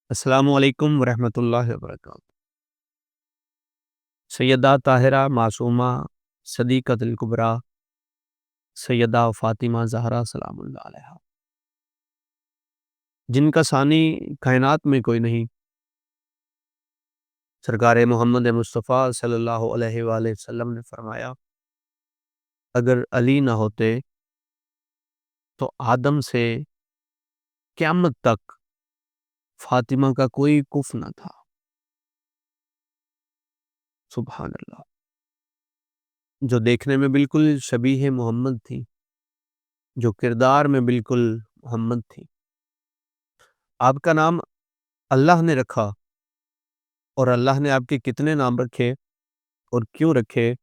السلام علیکم ورحمۃ اللہ وبرکاتہ۔ سیدہ طاہرہ معصومہ صدیقۃ الکبریٰ سیدہ فاطمہ زہرا سلام اللہ علیہا، جن کا ثانی کائنات میں کوئی نہیں، سرکار محمد مصطفیٰ صلی اللہ علیہ وآلہ وسلم نے فرمایا، اگر علی نہ ہوتے تو آدم سے قیامت تک فاطمہ کا کوئی کف نہ تھا۔ سبحان اللہ، جو دیکھنے میں بالکل شبیہ محمد تھی، جو کردار میں بالکل محمد تھی۔ آپ کا نام اللہ نے رکھا، اور اللہ نے آپ کے کتنے نام رکھے اور کیوں رکھے،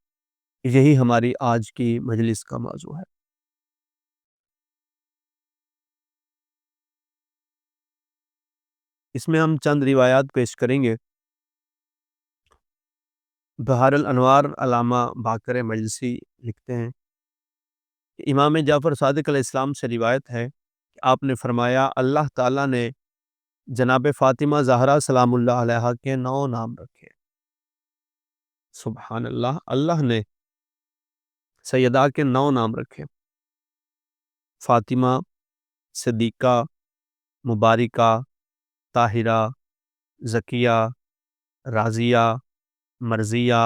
یہی ہماری آج کی مجلس کا موضوع ہے۔ اس میں ہم چند روایات پیش کریں گے۔ بحار الانوار علامہ باقر مجلسی لکھتے ہیں کہ امام جعفر صادق علیہ السلام سے روایت ہے کہ آپ نے فرمایا، اللہ تعالیٰ نے جناب فاطمہ زہرا سلام اللہ علیہا کے 9 نام رکھے۔ سبحان اللہ، اللہ نے سیدہ کے 9 نام رکھے: فاطمہ، صدیقہ، مبارکہ، طاہرہ، زکیہ، راضیہ، مرضیہ،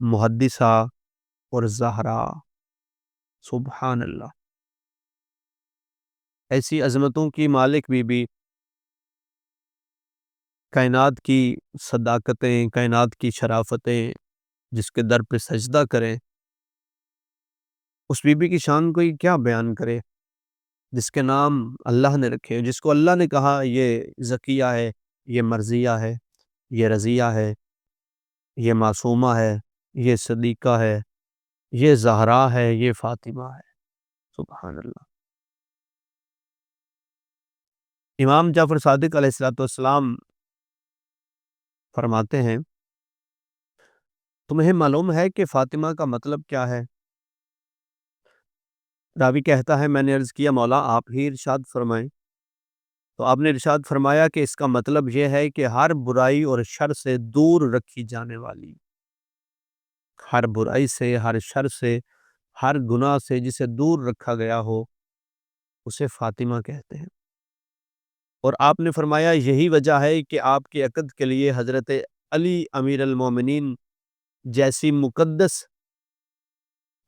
محدثہ اور زہرا۔ سبحان اللہ، ایسی عظمتوں کی مالک بی کائنات کی صداقتیں، کائنات کی شرافتیں، جس کے در پہ سجدہ کریں، اس بی کی شان کو کیا بیان کرے، جس کے نام اللہ نے رکھے، جس کو اللہ نے کہا یہ زکیہ ہے، یہ مرضیہ ہے، یہ رضیہ ہے، یہ معصومہ ہے، یہ صدیقہ ہے، یہ زہرا ہے، یہ فاطمہ ہے۔ سبحان اللہ۔ امام جعفر صادق علیہ السلام فرماتے ہیں، تمہیں معلوم ہے کہ فاطمہ کا مطلب کیا ہے؟ راوی کہتا ہے، میں نے عرض کیا، مولا آپ ہی ارشاد فرمائیں۔ تو آپ نے ارشاد فرمایا کہ اس کا مطلب یہ ہے کہ ہر برائی اور شر سے دور رکھی جانے والی، ہر برائی سے، ہر شر سے، ہر گناہ سے جسے دور رکھا گیا ہو، اسے فاطمہ کہتے ہیں۔ اور آپ نے فرمایا، یہی وجہ ہے کہ آپ کے عقد کے لیے حضرت علی امیر المومنین جیسی مقدس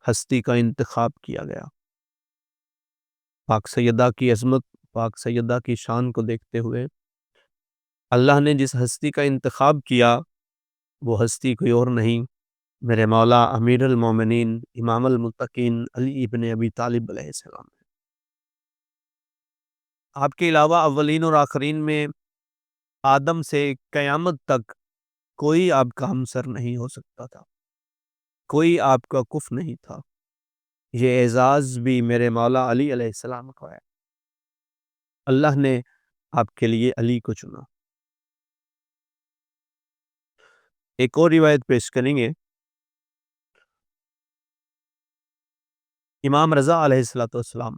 ہستی کا انتخاب کیا گیا۔ پاک سیدہ کی عظمت، پاک سیدہ کی شان کو دیکھتے ہوئے اللہ نے جس ہستی کا انتخاب کیا، وہ ہستی کوئی اور نہیں، میرے مولا امیر المومنین امام المتقین علی ابن ابی طالب علیہ السلام ہے۔ آپ کے علاوہ اولین اور آخرین میں آدم سے قیامت تک کوئی آپ کا ہمسر نہیں ہو سکتا تھا، کوئی آپ کا کف نہیں تھا۔ یہ اعزاز بھی میرے مولا علی علیہ السلام کا ہے، اللہ نے آپ کے لیے علی کو چنا۔ ایک اور روایت پیش کریں گے۔ امام رضا علیہ السلام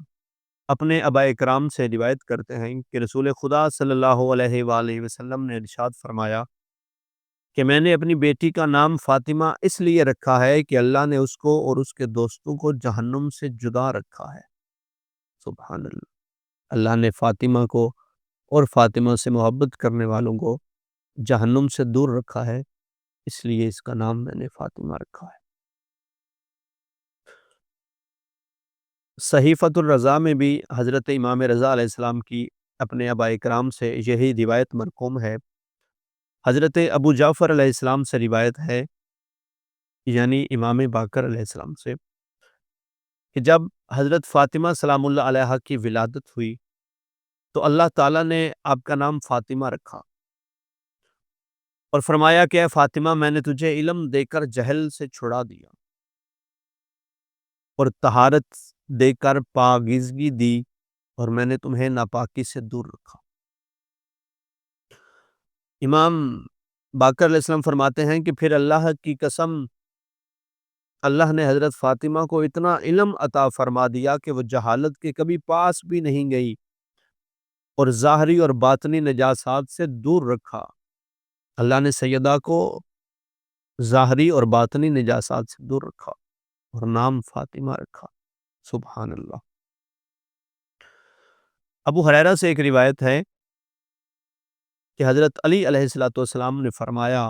اپنے ابا اکرام سے روایت کرتے ہیں کہ رسول خدا صلی اللہ علیہ وآلہ وسلم نے ارشاد فرمایا کہ میں نے اپنی بیٹی کا نام فاطمہ اس لیے رکھا ہے کہ اللہ نے اس کو اور اس کے دوستوں کو جہنم سے جدا رکھا ہے۔ سبحان اللہ، اللہ نے فاطمہ کو اور فاطمہ سے محبت کرنے والوں کو جہنم سے دور رکھا ہے، اس لیے اس کا نام میں نے فاطمہ رکھا ہے۔ صحیفۃ الرضا میں بھی حضرت امام رضا علیہ السلام کی اپنے ابا اکرام سے یہی روایت مرقوم ہے۔ حضرت ابو جعفر علیہ السلام سے روایت ہے، یعنی امام باقر علیہ السلام سے، کہ جب حضرت فاطمہ سلام اللہ علیہا کی ولادت ہوئی تو اللہ تعالیٰ نے آپ کا نام فاطمہ رکھا اور فرمایا کہ اے فاطمہ، میں نے تجھے علم دے کر جہل سے چھڑا دیا اور طہارت دے کر پاکیزگی دی، اور میں نے تمہیں ناپاکی سے دور رکھا۔ امام باقر علیہ السلام فرماتے ہیں کہ پھر اللہ کی قسم، اللہ نے حضرت فاطمہ کو اتنا علم عطا فرما دیا کہ وہ جہالت کے کبھی پاس بھی نہیں گئی، اور ظاہری اور باطنی نجاسات سے دور رکھا۔ اللہ نے سیدہ کو ظاہری اور باطنی نجاسات سے دور رکھا اور نام فاطمہ رکھا۔ سبحان اللہ۔ ابو ہریرہ سے ایک روایت ہے کہ حضرت علی علیہ الصلوۃ والسلام نے فرمایا،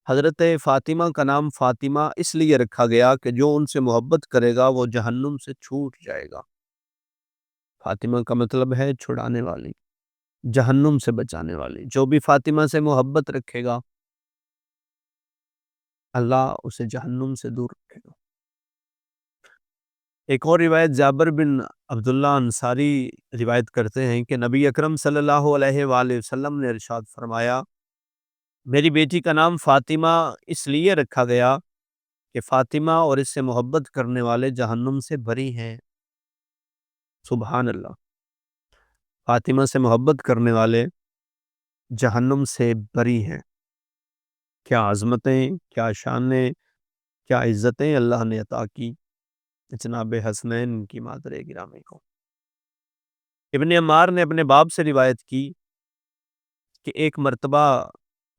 حضرت فاطمہ کا نام فاطمہ اس لیے رکھا گیا کہ جو ان سے محبت کرے گا وہ جہنم سے چھوٹ جائے گا۔ فاطمہ کا مطلب ہے چھڑانے والی، جہنم سے بچانے والی۔ جو بھی فاطمہ سے محبت رکھے گا اللہ اسے جہنم سے دور رکھے گا۔ ایک اور روایت جابر بن عبداللہ انصاری روایت کرتے ہیں کہ نبی اکرم صلی اللہ علیہ وآلہ وسلم نے ارشاد فرمایا، میری بیٹی کا نام فاطمہ اس لیے رکھا گیا کہ فاطمہ اور اس سے محبت کرنے والے جہنم سے بری ہیں۔ سبحان اللہ۔ فاطمہ سے محبت کرنے والے جہنم سے بری ہیں۔ کیا عظمتیں، کیا شانیں، کیا عزتیں اللہ نے عطا کی جناب حسنین کی مادر گرامی کو۔ ابن عمار نے اپنے باپ سے روایت کی کہ ایک مرتبہ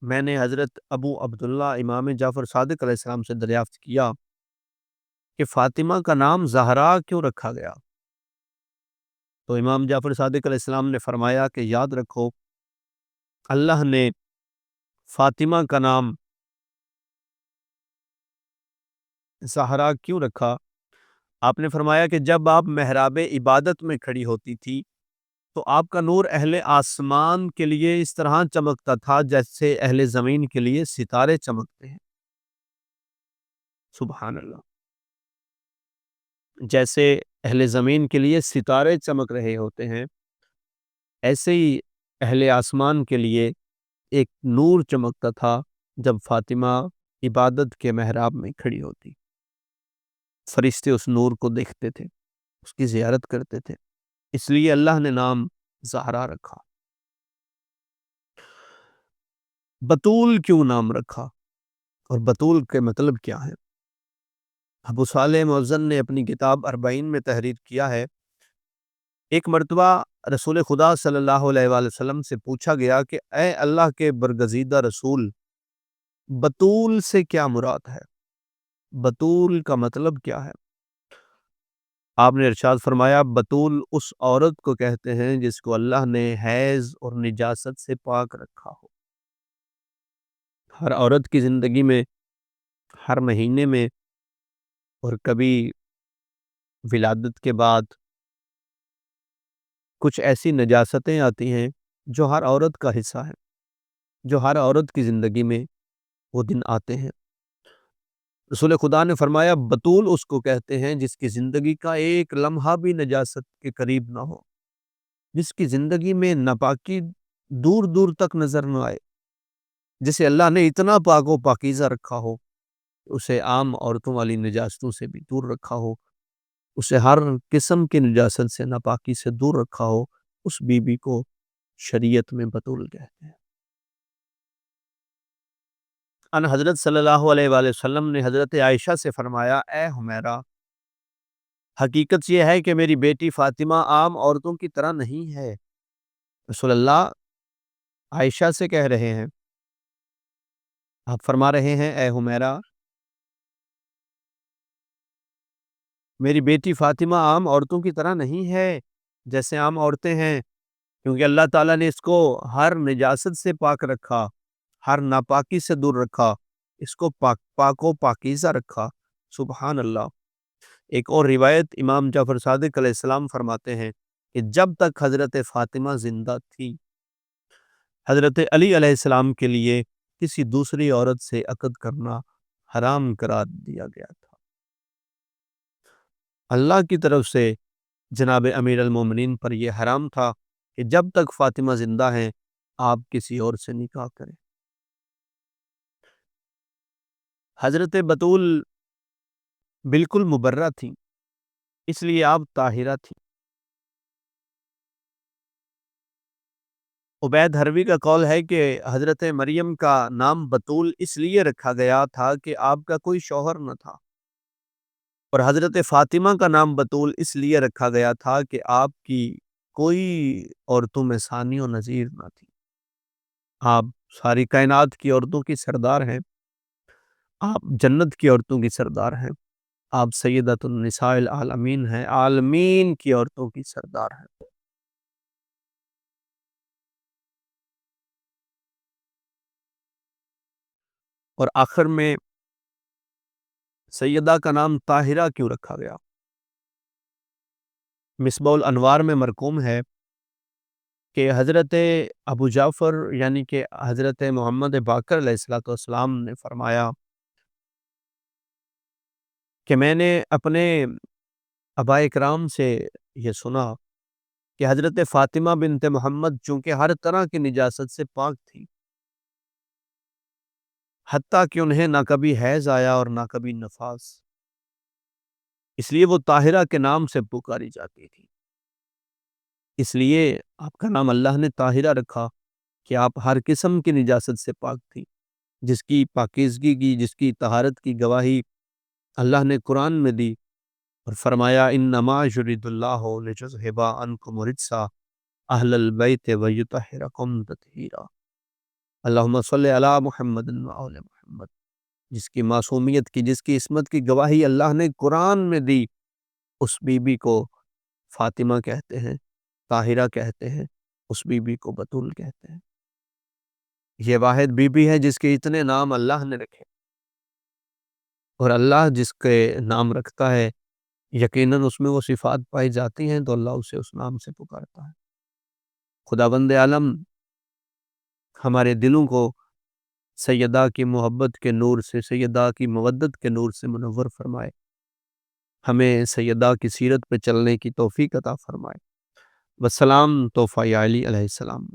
میں نے حضرت ابو عبداللہ امام جعفر صادق علیہ السلام سے دریافت کیا کہ فاطمہ کا نام زہرا کیوں رکھا گیا؟ تو امام جعفر صادق علیہ السلام نے فرمایا کہ یاد رکھو، اللہ نے فاطمہ کا نام زہرا کیوں رکھا؟ آپ نے فرمایا کہ جب آپ محراب عبادت میں کھڑی ہوتی تھی تو آپ کا نور اہل آسمان کے لیے اس طرح چمکتا تھا جیسے اہل زمین کے لیے ستارے چمکتے ہیں۔ سبحان اللہ۔ جیسے اہل زمین کے لیے ستارے چمک رہے ہوتے ہیں، ایسے ہی اہل آسمان کے لیے ایک نور چمکتا تھا جب فاطمہ عبادت کے محراب میں کھڑی ہوتی۔ فرشتے اس نور کو دیکھتے تھے، اس کی زیارت کرتے تھے، اس لیے اللہ نے نام زہرا رکھا۔ بطول کیوں نام رکھا اور بطول کے مطلب کیا ہے؟ ابو صالح موزن نے اپنی کتاب اربعین میں تحریر کیا ہے، ایک مرتبہ رسول خدا صلی اللہ علیہ وآلہ وسلم سے پوچھا گیا کہ اے اللہ کے برگزیدہ رسول، بطول سے کیا مراد ہے؟ بطول کا مطلب کیا ہے؟ آپ نے ارشاد فرمایا، بطول اس عورت کو کہتے ہیں جس کو اللہ نے حیض اور نجاست سے پاک رکھا ہو۔ ہر عورت کی زندگی میں ہر مہینے میں اور کبھی ولادت کے بعد کچھ ایسی نجاستیں آتی ہیں جو ہر عورت کا حصہ ہے، جو ہر عورت کی زندگی میں وہ دن آتے ہیں۔ رسول خدا نے فرمایا، بطول اس کو کہتے ہیں جس کی زندگی کا ایک لمحہ بھی نجاست کے قریب نہ ہو، جس کی زندگی میں ناپاکی دور دور تک نظر نہ آئے، جسے اللہ نے اتنا پاک و پاکیزہ رکھا ہو، اسے عام عورتوں والی نجاستوں سے بھی دور رکھا ہو، اسے ہر قسم کی نجاست سے، ناپاکی سے دور رکھا ہو، اس بی بی کو شریعت میں بطول کہتے ہیں۔ ان حضرت صلی اللہ علیہ وآلہ وسلم نے حضرت عائشہ سے فرمایا، اے حمیرہ، حقیقت یہ ہے کہ میری بیٹی فاطمہ عام عورتوں کی طرح نہیں ہے۔ رسول اللہ عائشہ سے کہہ رہے ہیں، آپ فرما رہے ہیں، اے حمیرہ، میری بیٹی فاطمہ عام عورتوں کی طرح نہیں ہے جیسے عام عورتیں ہیں، کیونکہ اللہ تعالیٰ نے اس کو ہر نجاست سے پاک رکھا، ہر ناپاکی سے دور رکھا، اس کو پاک و پاکیزہ رکھا۔ سبحان اللہ۔ ایک اور روایت امام جعفر صادق علیہ السلام فرماتے ہیں کہ جب تک حضرت فاطمہ زندہ تھی، حضرت علی علیہ السلام کے لیے کسی دوسری عورت سے عقد کرنا حرام قرار دیا گیا تھا۔ اللہ کی طرف سے جناب امیر المومنین پر یہ حرام تھا کہ جب تک فاطمہ زندہ ہیں آپ کسی اور سے نکاح کریں۔ حضرت بطول بالکل مبرہ تھی، اس لیے آپ طاہرہ تھی۔ عبید حروی کا قول ہے کہ حضرت مریم کا نام بطول اس لیے رکھا گیا تھا کہ آپ کا کوئی شوہر نہ تھا، اور حضرت فاطمہ کا نام بطول اس لیے رکھا گیا تھا کہ آپ کی کوئی عورتوں میں ثانی و نظیر نہ تھی۔ آپ ساری کائنات کی عورتوں کی سردار ہیں، آپ جنت کی عورتوں کی سردار ہیں، آپ سیدۃ النساء العالمین ہیں، عالمین کی عورتوں کی سردار ہیں۔ اور آخر میں سیدہ کا نام طاہرہ کیوں رکھا گیا؟ مصباح الانوار میں مرقوم ہے کہ حضرت ابو جعفر یعنی کہ حضرت محمد باقر علیہ الصلوۃ والسلام نے فرمایا کہ میں نے اپنے آباء کرام سے یہ سنا کہ حضرت فاطمہ بنت محمد چونکہ ہر طرح کی نجاست سے پاک تھی، حتیٰ کہ انہیں نہ کبھی حیض آیا اور نہ کبھی نفاس، اس لیے وہ طاہرہ کے نام سے پکاری جاتی تھی۔ اس لیے آپ کا نام اللہ نے طاہرہ رکھا کہ آپ ہر قسم کی نجاست سے پاک تھی، جس کی پاکیزگی کی، جس کی طہارت کی گواہی اللہ نے قرآن میں دی اور فرمایا انما یرید اللہ لیذھب عنکم الرجس اہل البیت ویطہرکم تطہیرا۔ اللہم صلی علی محمد و آل محمد، جس کی معصومیت کی، جس کی عصمت کی گواہی اللہ نے قرآن میں دی، اس بی بی کو فاطمہ کہتے ہیں، طاہرہ کہتے ہیں، اس بی بی کو بتول کہتے ہیں۔ یہ واحد بی بی ہے جس کے اتنے نام اللہ نے رکھے، اور اللہ جس کے نام رکھتا ہے یقیناً اس میں وہ صفات پائی جاتی ہیں تو اللہ اسے اس نام سے پکارتا ہے۔ خداوند عالم ہمارے دلوں کو سیدہ کی محبت کے نور سے، سیدہ کی مودت کے نور سے منور فرمائے، ہمیں سیدہ کی سیرت پہ چلنے کی توفیق عطا فرمائے۔ والسلام توفیع علی علیہ السلام۔